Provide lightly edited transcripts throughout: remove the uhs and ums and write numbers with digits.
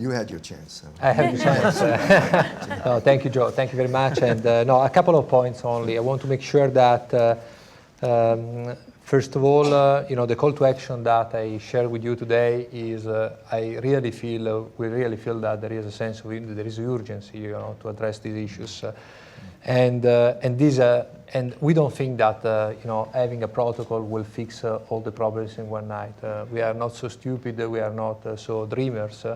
You had your chance. I have the chance. No, thank you, Joe. Thank you very much. And no, a couple of points only. I want to make sure that, first of all, the call to action that I share with you today is we really feel that there is a sense of there is urgency, to address these issues. And we don't think that having a protocol will fix all the problems in one night. We are not so stupid. We are not so dreamers.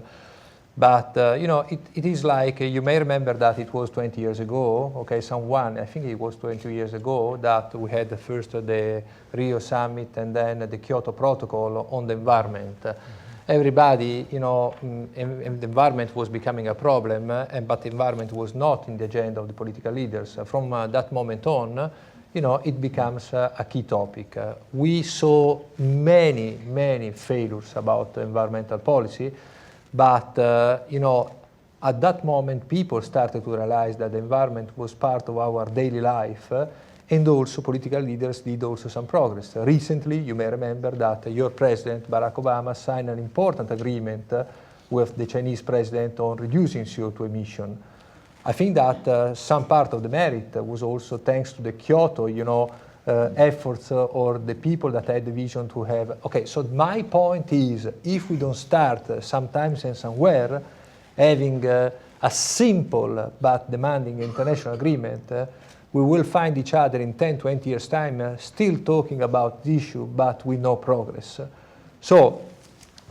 But it is like you may remember that it was 20 years ago. Okay, I think it was 20 years ago that we had first the Rio summit and then the Kyoto Protocol on the environment. Everybody, the environment was becoming a problem, but the environment was not in the agenda of the political leaders. From that moment on, it becomes a key topic. We saw many failures about environmental policy, but at that moment, people started to realize that the environment was part of our daily life, and also political leaders did also some progress. Recently, you may remember that your president, Barack Obama, signed an important agreement with the Chinese president on reducing CO2 emission. I think that some part of the merit was also thanks to the Kyoto, efforts or the people that had the vision to have. Okay, so my point is, if we don't start sometimes and somewhere having a simple but demanding international agreement, we will find each other in 10, 20 years' time still talking about the issue, but with no progress. So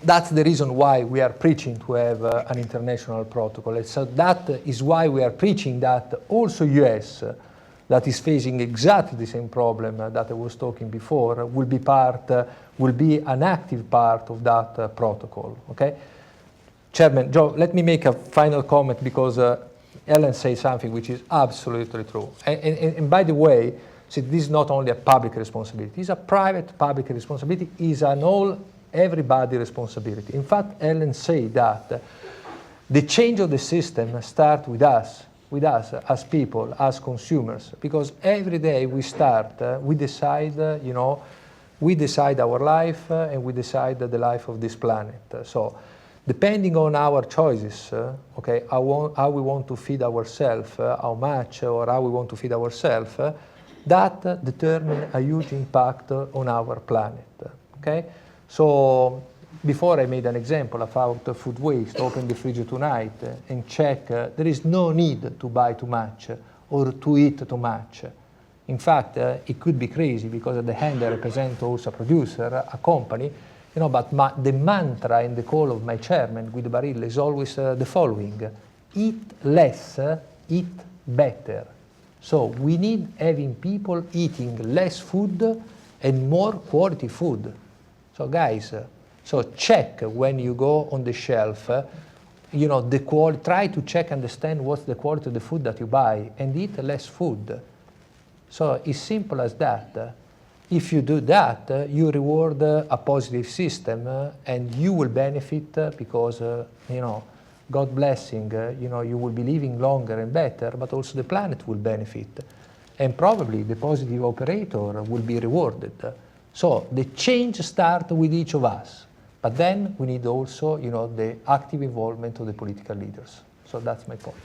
that's the reason why we are preaching to have an international protocol. And so that is why we are preaching that also US, that is facing exactly the same problem that I was talking before, will be an active part of that protocol. Okay, Chairman Joe, let me make a final comment because Ellen said something which is absolutely true. And by the way, see, this is not only a public responsibility; it's a private public responsibility. It's an everybody responsibility. In fact, Ellen said that the change of the system starts with us as people, as consumers, because every day we decide, we decide our life and we decide the life of this planet. So, depending on our choices, how we want to feed ourselves, how much or how we want to feed ourselves, that determines a huge impact on our planet. Okay, so before I made an example about food waste. Open the fridge tonight and check. There is no need to buy too much or to eat too much. In fact, it could be crazy because at the end I represent also a producer, a company. But the mantra and the call of my chairman, Guido Barilla, is always the following: eat less, eat better. So we need having people eating less food and more quality food. So guys, check when you go on the shelf, the quality. Try to check, understand what's the quality of the food that you buy, and eat less food. So it's simple as that. If you do that, you reward a positive system, and you will benefit because, God blessing, you will be living longer and better, but also the planet will benefit. And probably the positive operator will be rewarded. So the change starts with each of us, but then we need also, the active involvement of the political leaders. So that's my point.